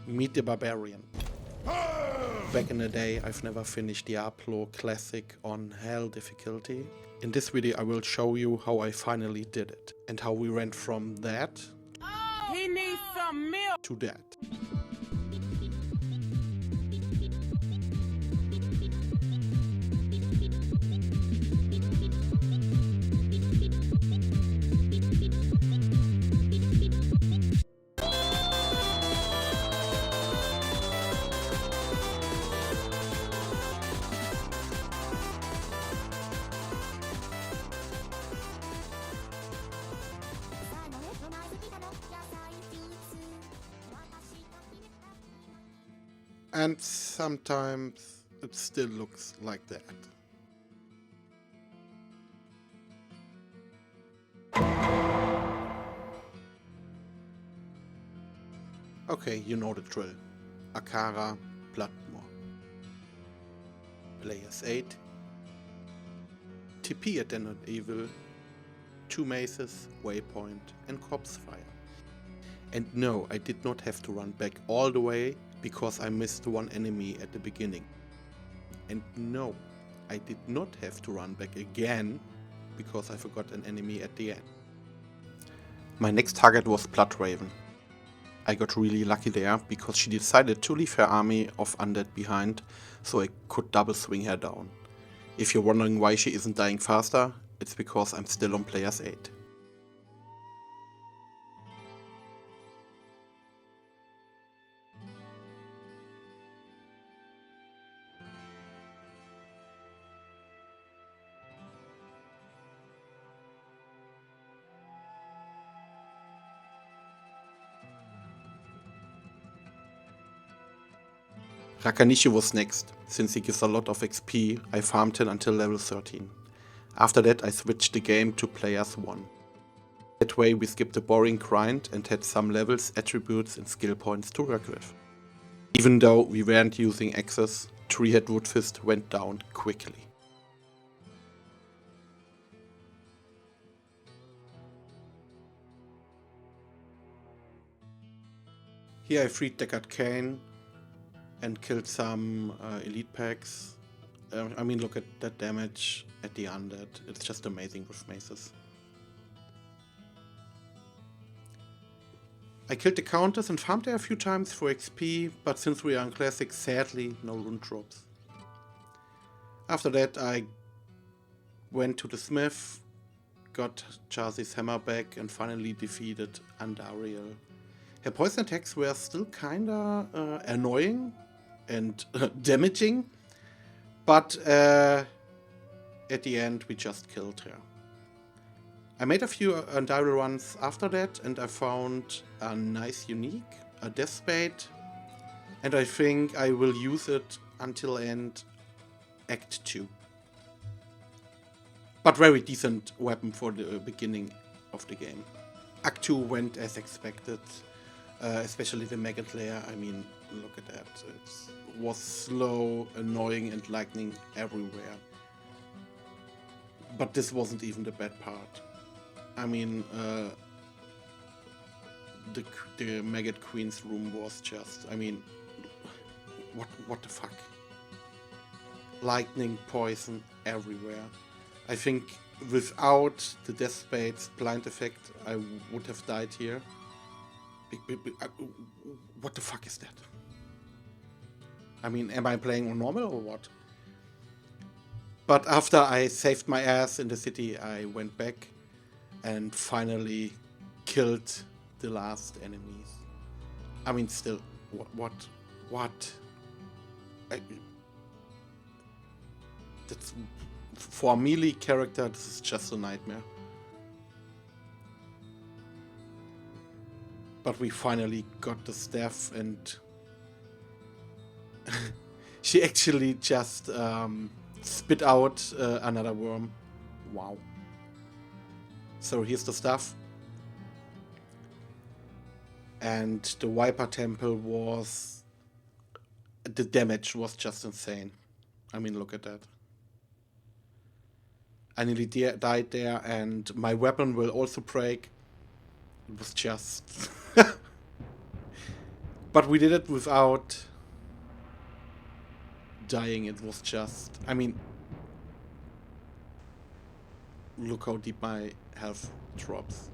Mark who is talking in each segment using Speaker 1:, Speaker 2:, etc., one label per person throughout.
Speaker 1: Meet the Barbarian. Back in the day, I've never finished Diablo Classic on Hell difficulty. In this video I will show you how I finally did it, and how we went from that
Speaker 2: He needs some milk
Speaker 1: to that. And sometimes it still looks like that. Okay, you know the drill. Akara, Bloodmore. Players 8. TP at Den of Evil. 2 maces, Waypoint, and Corpse Fire. And no, I did not have to run back all the way because I missed one enemy at the beginning. And no, I did not have to run back again because I forgot an enemy at the end. My next target was Bloodraven. I got really lucky there because she decided to leave her army of undead behind, so I could double swing her down. If you're wondering why she isn't dying faster, it's because I'm still on players 8. Rakanishi was next. Since he gives a lot of XP, I farmed him until level 13. After that I switched the game to players 1. That way we skipped the boring grind and had some levels, attributes and skill points to work with. Even though we weren't using axes, 3-head Woodfist went down quickly. Here I freed Deckard Cain and killed some elite packs. I mean, look at that damage at the undead. It's just amazing with maces. I killed the counters and farmed there a few times for XP, but since we are on Classic, sadly no rune drops. After that I went to the smith, got Charzy's hammer back and finally defeated Andariel. Her poison attacks were still kinda annoying and damaging, but at the end we just killed her. I made a few Andariel runs after that and I found a nice unique, a Death Spade, and I think I will use it until end Act 2. But very decent weapon for the beginning of the game. Act 2 went as expected. Especially the Maggot Lair, I mean, look at that. It was slow, annoying and lightning everywhere. But this wasn't even the bad part. I mean, the Maggot Queen's room was just, I mean, what the fuck? Lightning, poison everywhere. I think without the Death Spade's blind effect, I would have died here. What the fuck is that? I mean, am I playing on normal or what? But after I saved my ass in the city, I went back and finally killed the last enemies. I mean, still, what? That's, for a melee character, this is just a nightmare. But we finally got the staff and she actually just spit out another worm. Wow. So here's the stuff. And the Viper Temple was... the damage was just insane. I mean, look at that. I nearly died there, and my weapon will also break. It was just But we did it without dying. It was just, I mean, look how deep my health drops.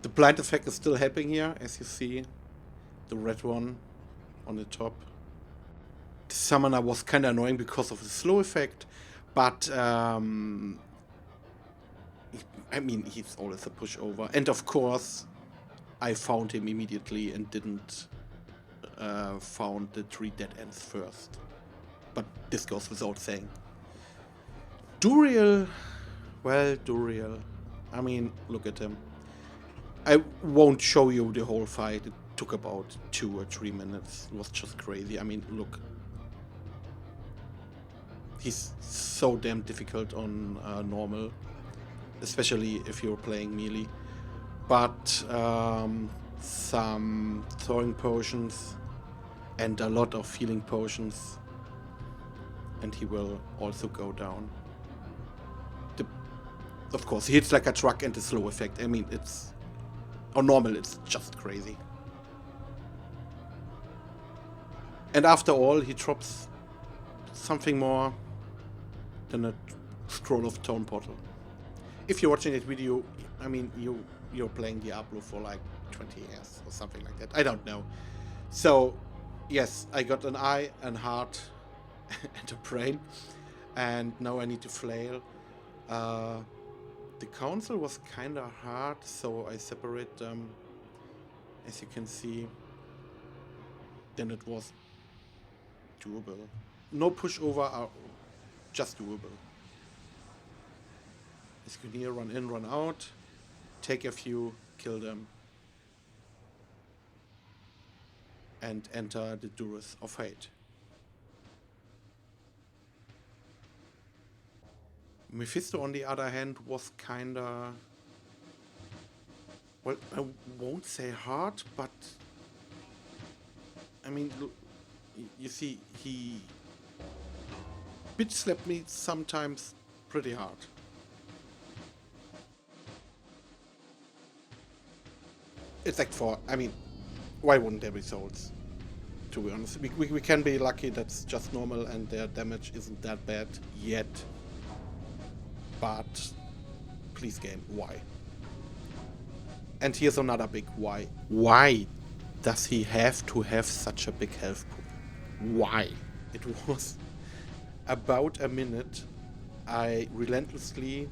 Speaker 1: The blind effect is still helping here, as you see. The red one on the top. The summoner was kind of annoying because of the slow effect, but I mean, he's always a pushover. And of course, I found him immediately and didn't found the 3 dead ends first. But this goes without saying. Duriel, well, Duriel. I mean, look at him. I won't show you the whole fight. It took about 2 or 3 minutes. It was just crazy. I mean, look. He's so damn difficult on normal, especially if you're playing melee. But some throwing potions and a lot of healing potions, and he will also go down. Of course, he hits like a truck and the slow effect. I mean, it's on normal, it's just crazy. And after all, he drops something more than a scroll of tone portal. If you're watching that video, I mean, you're playing Diablo for like 20 years or something like that. I don't know. So, yes, I got an eye, and heart, and a brain, and now I need to flail. The council was kinda hard, so I separate them, as you can see. Then it was doable. No pushover, just doable. As you can hear, run in, run out, take a few, kill them, and enter the Duress of Fate. Mephisto, on the other hand, was kinda, well, I won't say hard, but I mean, look, you see, he bitch slapped me sometimes pretty hard. It's like I mean, why wouldn't there be souls? To be honest, we can be lucky that's just normal and their damage isn't that bad yet. But please, game, why? And here's another big why. Why does he have to have such a big health pool? Why? It was about a minute. I relentlessly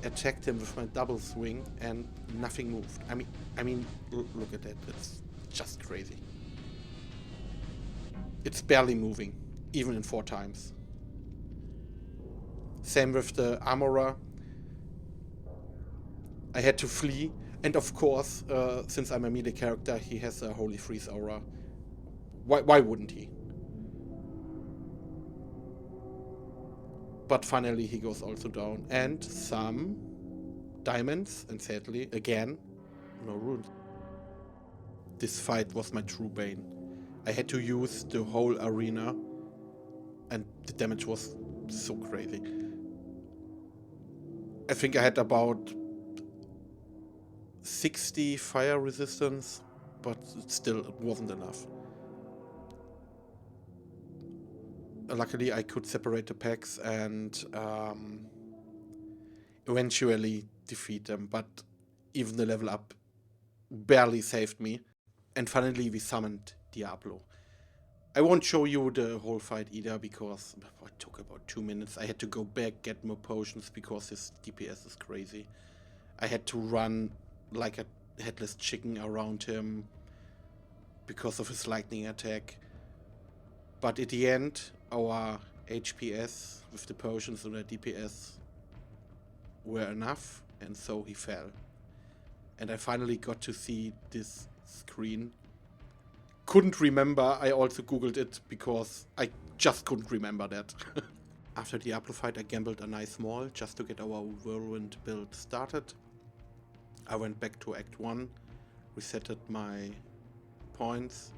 Speaker 1: attacked him with my double swing and nothing moved. I mean, look at that. It's just crazy. It's barely moving, even in 4 times. Same with the armorer. I had to flee, and of course, since I'm a melee character, he has a Holy Freeze aura. Why wouldn't he? But finally he goes also down, and some diamonds, and sadly, again, no runes. This fight was my true bane. I had to use the whole arena, and the damage was so crazy. I think I had about 60 fire resistance, but still it wasn't enough. Luckily I could separate the packs and eventually defeat them, but even the level up barely saved me. And finally we summoned Diablo. I won't show you the whole fight either, because it took about 2 minutes. I had to go back, get more potions, because his DPS is crazy. I had to run like a headless chicken around him because of his lightning attack. But at the end, our HPS with the potions and the DPS were enough, and so he fell. And I finally got to see this screen. Couldn't remember, I also googled it because I just couldn't remember that. After the Diablo fight I gambled a nice mall just to get our Whirlwind build started. I went back to Act 1, resetted my points.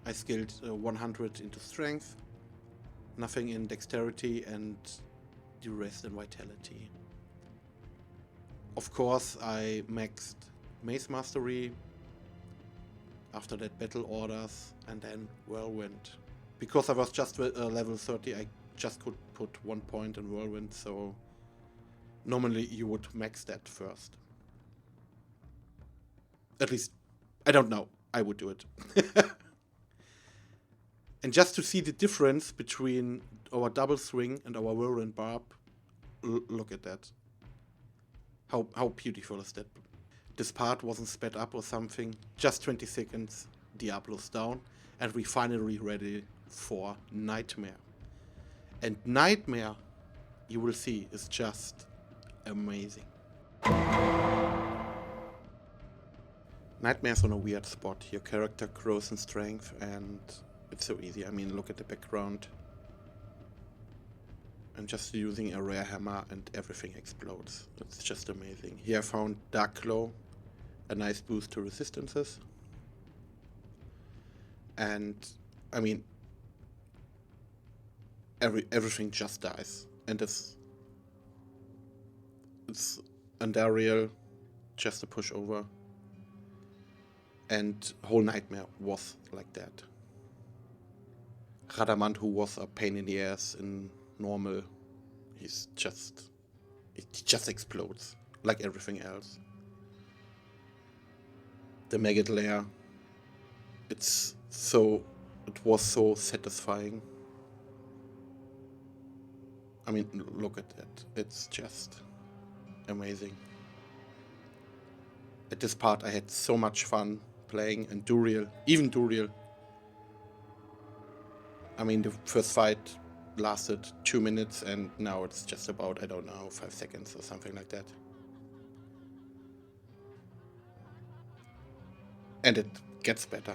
Speaker 1: I skilled 100 into strength, nothing in dexterity, and the rest in vitality. Of course, I maxed Maze Mastery, after that Battle Orders, and then Whirlwind. Because I was just level 30, I just could put 1 point in Whirlwind, so normally you would max that first. At least, I don't know, I would do it. And just to see the difference between our double swing and our Whirlwind Barb, look at that. How beautiful is that? This part wasn't sped up or something. Just 20 seconds, Diablo's down, and we finally ready for Nightmare. And Nightmare, you will see, is just amazing. Nightmare's on a weird spot. Your character grows in strength, and it's so easy. I mean, look at the background. I'm just using a rare hammer and everything explodes. It's just amazing. Here I found Dark Glow, a nice boost to resistances. And I mean, everything just dies. And it's Andariel, just a pushover. And whole Nightmare was like that. Radamant, who was a pain in the ass in normal, he just explodes like everything else. The Maggot Lair, it was so satisfying. I mean, look at that. It's just amazing. At this part I had so much fun playing, and Duriel, even Duriel. I mean, the first fight lasted 2 minutes, and now it's just about, I don't know, 5 seconds or something like that. And it gets better.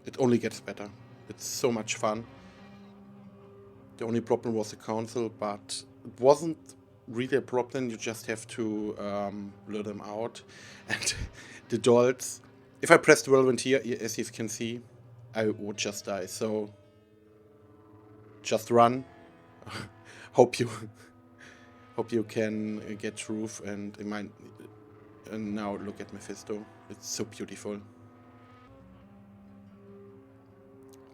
Speaker 1: It only gets better. It's so much fun. The only problem was the council, but it wasn't really a problem. You just have to lure them out. And the dolls, if I pressed Whirlwind here, as you can see, I would just die. So just run. hope you can get through. And now look at Mephisto. It's so beautiful.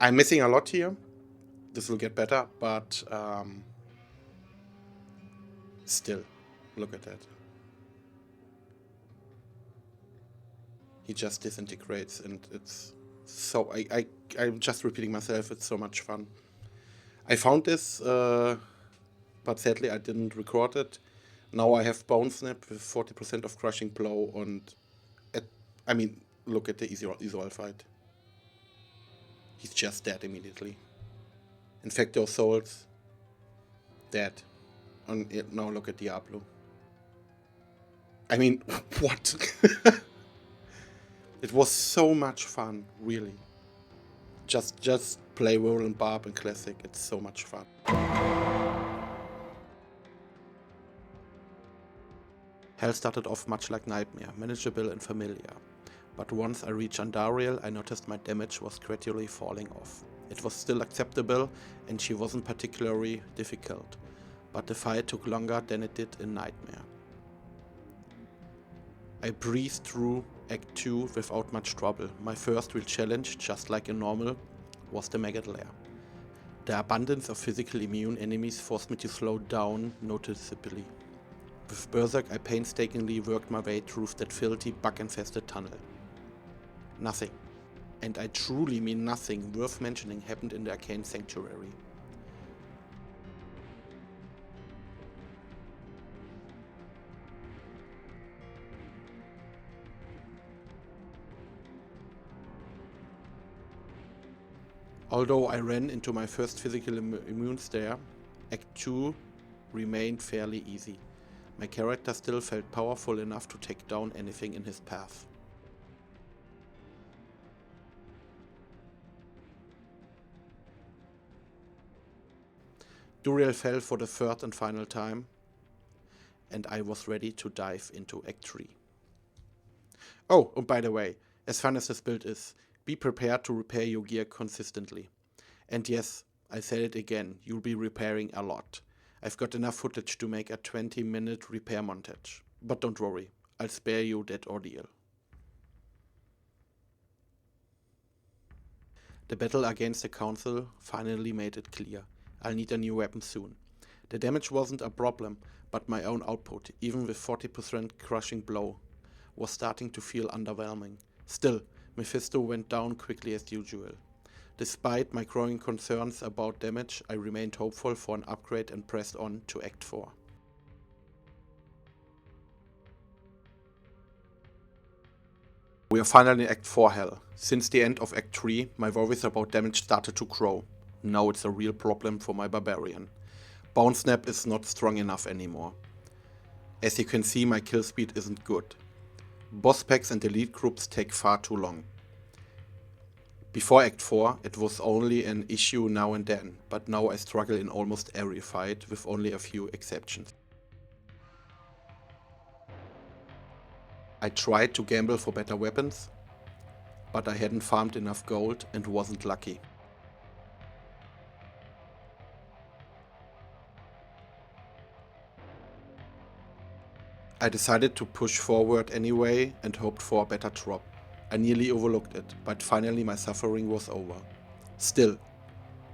Speaker 1: I'm missing a lot here. This will get better, but still, look at that. He just disintegrates, and it's so... I'm just repeating myself, it's so much fun. I found this, but sadly I didn't record it. Now I have Bone Snap with 40% of Crushing Blow, and I mean, look at the Isol fight. He's just dead immediately. Infector Souls, dead. And now look at Diablo. I mean, what? It was so much fun, really. Just play Whirlwind Barb and Classic. It's so much fun. Hell started off much like Nightmare, manageable and familiar. But once I reached Andariel, I noticed my damage was gradually falling off. It was still acceptable, and she wasn't particularly difficult, but the fight took longer than it did in Nightmare. I breezed through Act 2 without much trouble. My first real challenge, just like in normal, was the Maggot Lair. The abundance of physically immune enemies forced me to slow down noticeably. With Berserk, I painstakingly worked my way through that filthy, bug-infested tunnel. Nothing, and I truly mean nothing, worth mentioning happened in the Arcane Sanctuary. Although I ran into my first physical immune stare, Act 2 remained fairly easy. My character still felt powerful enough to take down anything in his path. Duriel fell for the third and final time, and I was ready to dive into Act 3. Oh, and by the way, as fun as this build is, be prepared to repair your gear consistently. And yes, I said it again, you'll be repairing a lot. I've got enough footage to make a 20-minute repair montage. But don't worry, I'll spare you that ordeal. The battle against the council finally made it clear. I'll need a new weapon soon. The damage wasn't a problem, but my own output, even with 40% crushing blow, was starting to feel underwhelming. Still, Mephisto went down quickly as usual. Despite my growing concerns about damage, I remained hopeful for an upgrade and pressed on to Act 4. We are finally in Act 4 hell. Since the end of Act 3, my worries about damage started to grow. Now it's a real problem for my Barbarian. Bounce Snap is not strong enough anymore. As you can see, my kill speed isn't good. Boss packs and elite groups take far too long. Before Act 4, it was only an issue now and then, but now I struggle in almost every fight, with only a few exceptions. I tried to gamble for better weapons, but I hadn't farmed enough gold and wasn't lucky. I decided to push forward anyway and hoped for a better drop. I nearly overlooked it, but finally my suffering was over. Still,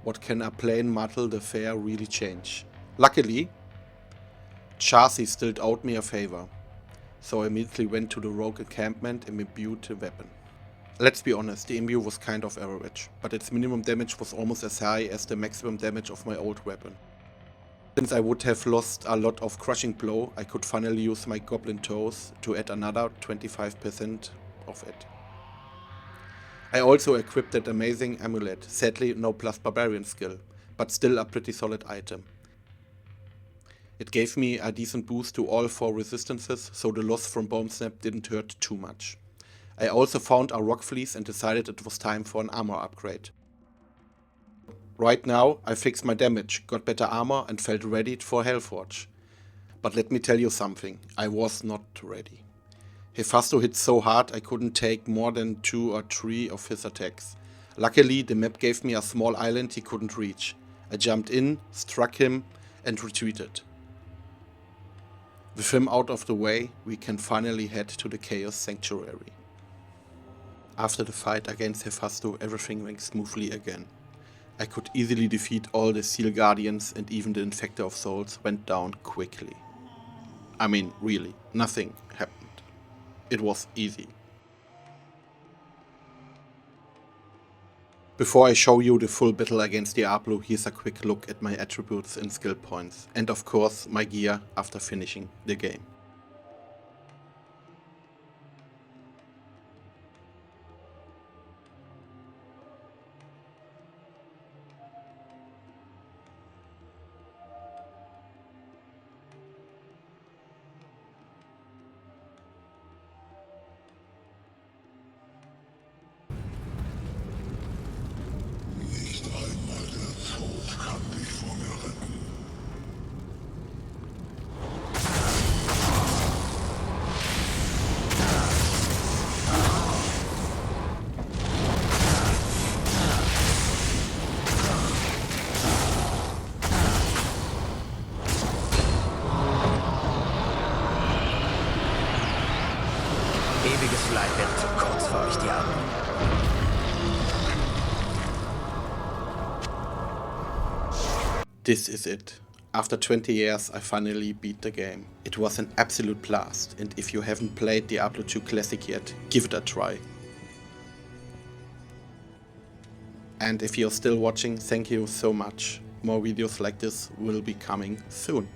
Speaker 1: what can a plain muddled affair really change? Luckily, Chassis still owed me a favor, so I immediately went to the rogue encampment and imbued the weapon. Let's be honest, the imbue was kind of average, but its minimum damage was almost as high as the maximum damage of my old weapon. Since I would have lost a lot of crushing blow, I could finally use my goblin toes to add another 25% of it. I also equipped that amazing amulet, sadly no plus barbarian skill, but still a pretty solid item. It gave me a decent boost to all 4 resistances, so the loss from Bomb Snap didn't hurt too much. I also found a rock fleece and decided it was time for an armor upgrade. Right now, I fixed my damage, got better armor and felt ready for Hellforge. But let me tell you something, I was not ready. Hephasto hit so hard I couldn't take more than 2 or 3 of his attacks. Luckily, the map gave me a small island he couldn't reach. I jumped in, struck him and retreated. With him out of the way, we can finally head to the Chaos Sanctuary. After the fight against Hephasto, everything went smoothly again. I could easily defeat all the Seal Guardians and even the Infector of Souls went down quickly. I mean, really, nothing happened. It was easy. Before I show you the full battle against Diablo, here's a quick look at my attributes and skill points, and of course my gear after finishing the game.
Speaker 3: Ewiges Leid wird zu kurz für euch, Diablo.
Speaker 1: This is it. After 20 years I finally beat the game. It was an absolute blast, and if you haven't played Diablo 2 Classic yet, give it a try. And if you're still watching, thank you so much. More videos like this will be coming soon.